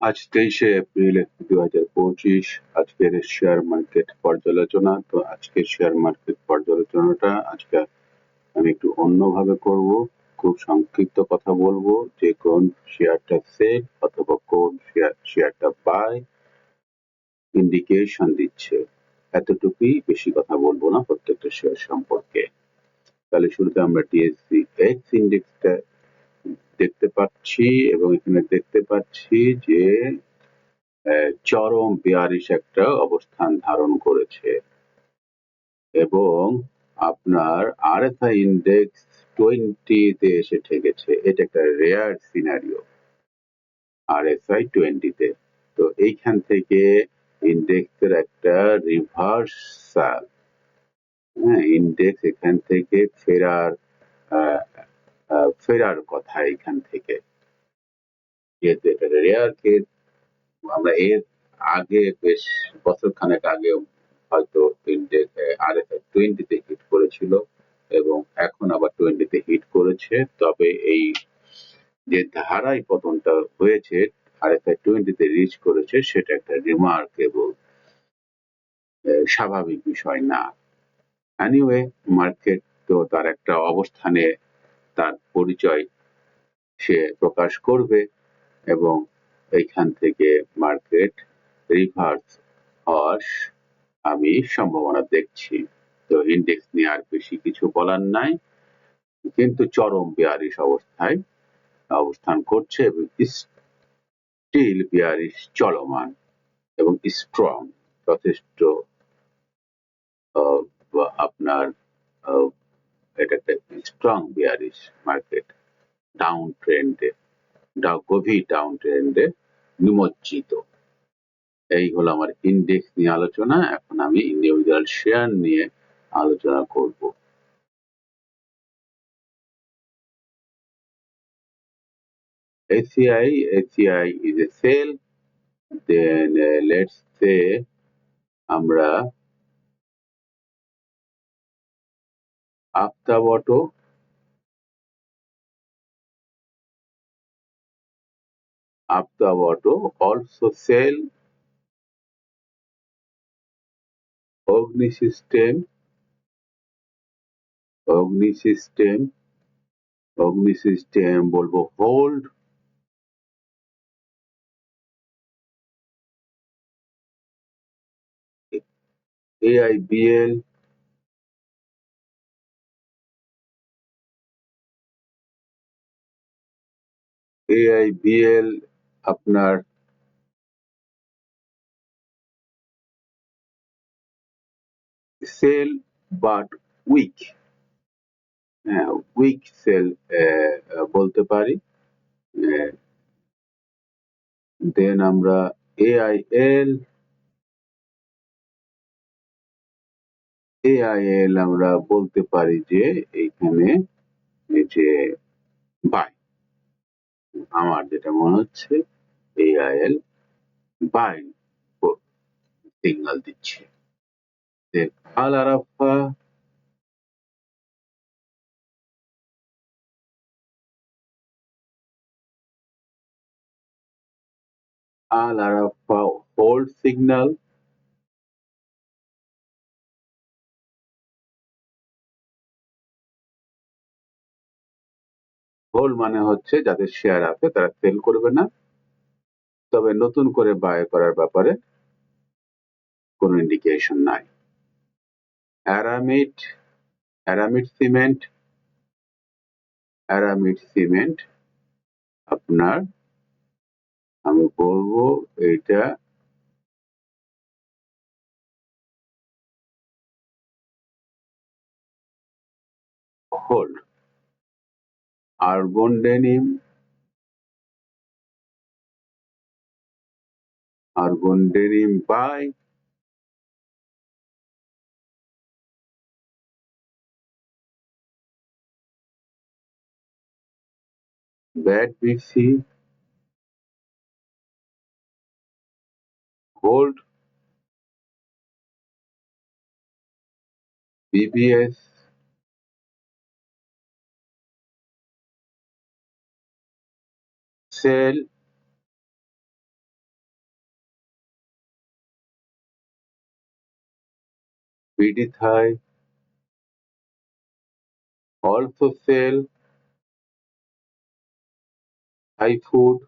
আজ 23শে এপ্রিল 2025। আজকের share market পর্যালোচনা। তো আজকের শেয়ার মার্কেট পর্যালোচনাটা আজকে আমি একটু অন্যভাবে করব। খুব সংক্ষিপ্ত কথা বলবো যে কোন শেয়ারটা সেল অথবা কোন শেয়ারটা বাই ইন্ডিকেশন দিচ্ছে, এতটুকুই, বেশি কথা বলবো না প্রত্যেকটা শেয়ার সম্পর্কে। তাহলে শুরুতে আমরা ডিএসসি এক্স ইন্ডেক্সটা দেখতে পাচ্ছি এবং এখানে দেখতে পাচ্ছি যে চরম বেয়ারিশ একটা অবস্থান ধারণ করেছে এবং আপনার আরএসআই ইন্ডেক্স 20 তে এসে ঠেকেছে। এটা একটা রেয়ার সিনারিও আরএসআই 20 তে। তো এইখান থেকে ইন্ডেক্সের একটা রিভার্সাল, ইন্ডেক্স এখান থেকে ফেরার কথা। এখান থেকে যেহেতু এটা রেয়ার কেস, আমরা এর আগে বেশ বছরখানেক আগে হয়তো আরএসআই 20 তে হিট করেছিল এবং এখন আবার 20 তে হিট করেছে। তবে এই যে ধারায় পতনটা হয়েছে, আরএসআই 20 তে রিচ করেছে, সেটা একটা রিমার্কেবল, স্বাভাবিক বিষয় না। এনিওয়ে, মার্কেট তো তার একটা অবস্থানে তার পরিচয় সে প্রকাশ করবে এবং এইখান থেকে মার্কেট রিভার্স হওয়ার আমি সম্ভাবনা দেখছি। তো ইন্ডেক্স নিয়ে আর বেশি কিছু বলার নাই, কিন্তু চরম বেয়ারিশ অবস্থায় অবস্থান করছে এবং স্টিল বেয়ারিশ চলমান এবং স্ট্রং, যথেষ্ট আপনার এটা একটা স্ট্রং বেয়ারিশ মার্কেট, ডাউন ট্রেন্ডে, গভীর ডাউন ট্রেন্ডে নিমজ্জিত। এই হলো আমার ইন্ডেক্স নিয়ে আলোচনা। এখন আমি ইন্ডিভিজুয়াল শেয়ার নিয়ে আলোচনা করব। ACI is a sale. Then let's say আমরা Aftab Auto also sell. Agni system বলবো হোল্ড। AIBL আপনার sell but weak, weak sell বলতে পারি। দেন আমরা AIL আমরা বলতে পারি যে এইখানে যে বাই, আমার যেটা মনে হচ্ছে AIL বাই সিগন্যাল দিচ্ছে। আল আরাফা হোল্ড সিগন্যাল। হোল্ড মানে হচ্ছে যাদের শেয়ার আছে তারা সেল করবে না, তবে নতুন করে বাই করার ব্যাপারে কোনো ইন্ডিকেশন নাই। অ্যারামিড সিমেন্ট আপনার, আমি বলবো এইটা hold. Argon denim buy. BAT BC hold. BBS sell. Pidithai also sell Thai food,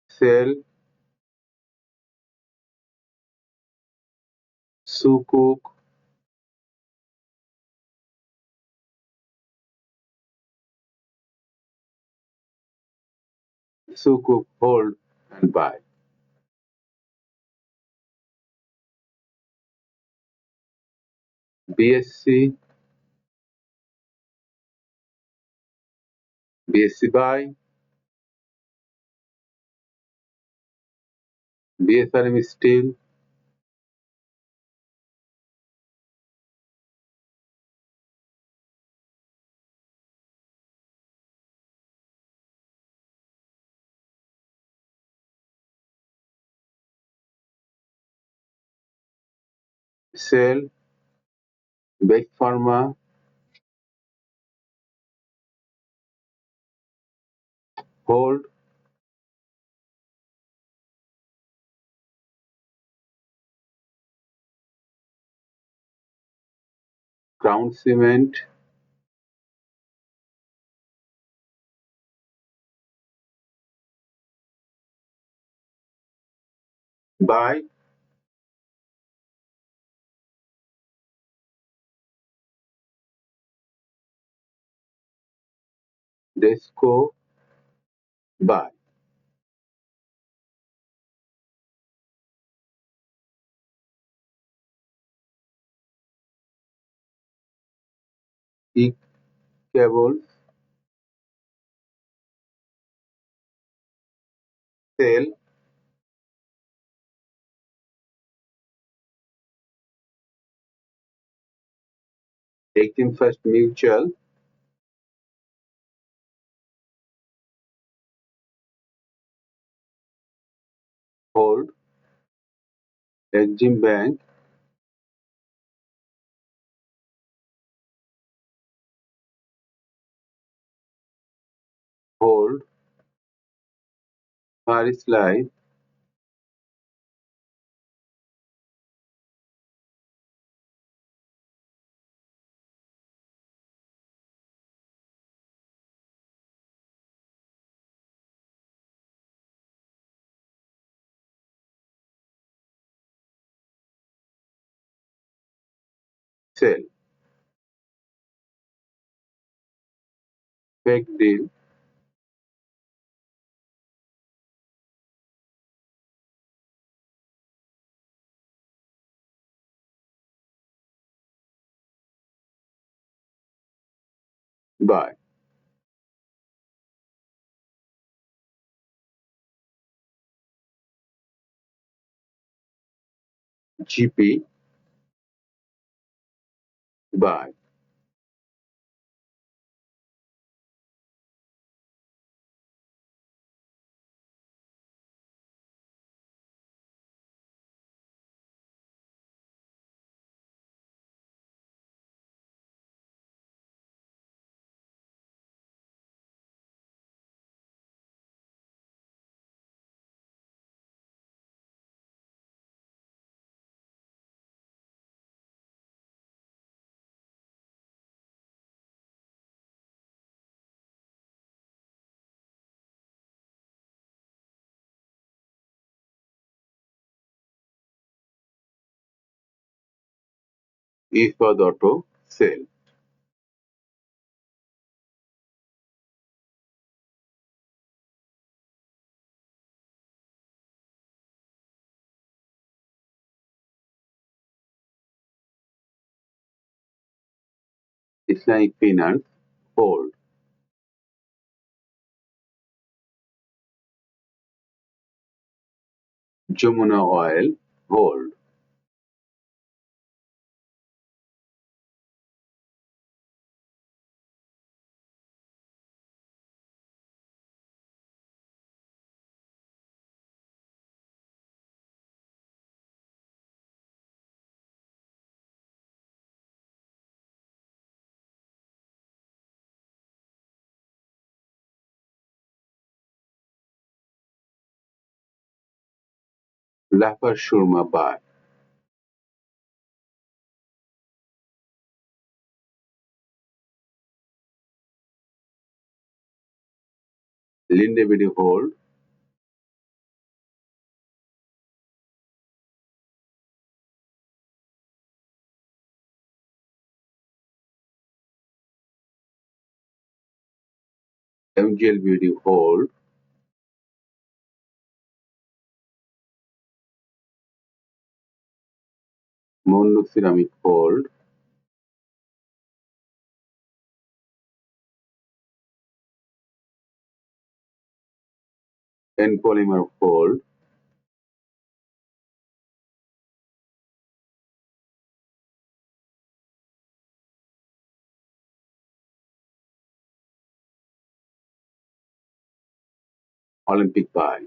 sell Sukuk, Sukuk hold and buy. BSC, BSC buy, BSRM steel, sell Big Pharma, hold Crown Cement, buy Desco, buy. E cables, sell 18 First Mutual, hold Exim Bank, hold Paris Life, sell. Fake deal, buy. GP, buy. Eastpath Auto, sell. Islamic Finance, hold. Jumuna Oil, hold. Lafar Surma, buy. Linde BD hold, MGL BD hold, Mondu Ceramic hold, N Polymer hold, Olympic buy,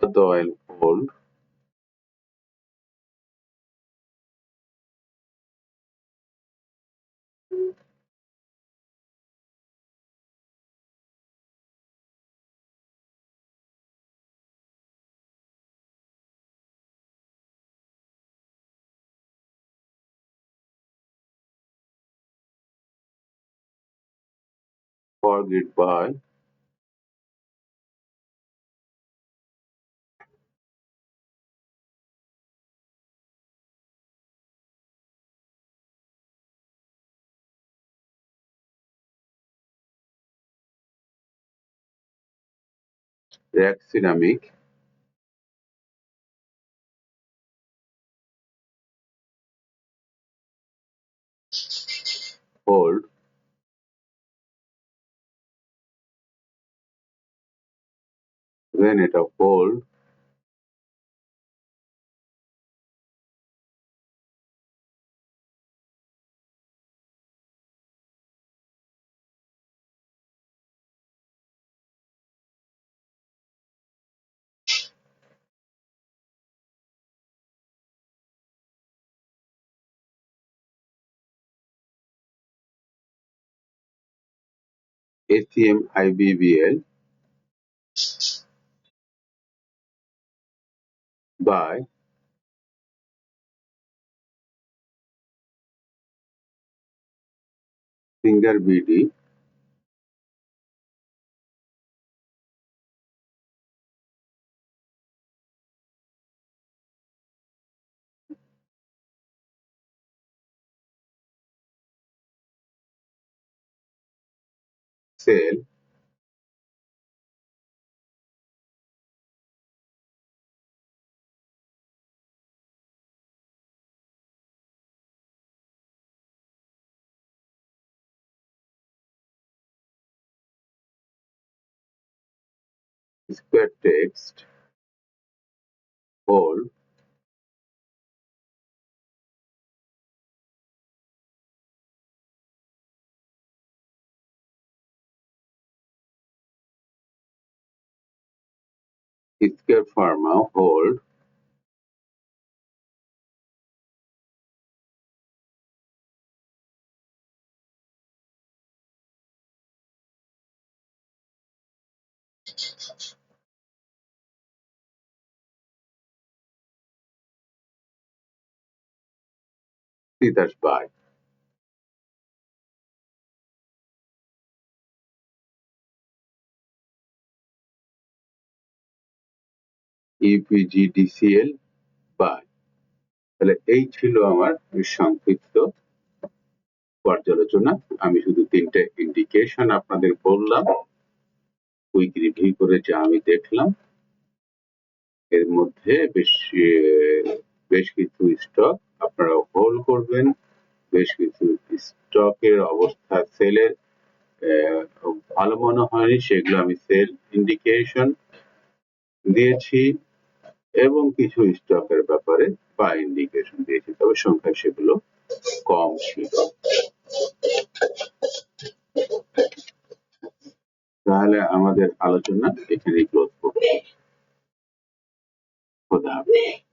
the oil hold, Power Grid buy, React Ceramic, hold, Veneta hold, ACM IBBL buy, Singer BD, sell, Square Text, hold, Square Pharma, hold, Titas buy, EPGDCL buy। তাহলে এই ছিল আমার সংক্ষিপ্ত পর্যালোচনা। আমি শুধু ৩টে indication আপনাদের বললাম, কুইক রিভিউ করে যা আমি দেখলাম। এর মধ্যে বেশ কিছু স্টক আপনারা হোল্ড করবেন, বেশ কিছু স্টকের অবস্থা সেলের ভালো মনে হয়নি, সেগুলো আমি সেল ইন্ডিকেশন দিয়েছি, এবং কিছু স্টকের ব্যাপারে বাই ইন্ডিকেশন দিয়েছি, তবে সংখ্যায় সেগুলো কম ছিল। তাহলে আমাদের আলোচনা এখানেই ক্লোজ করছি। খোদা হাফেজ।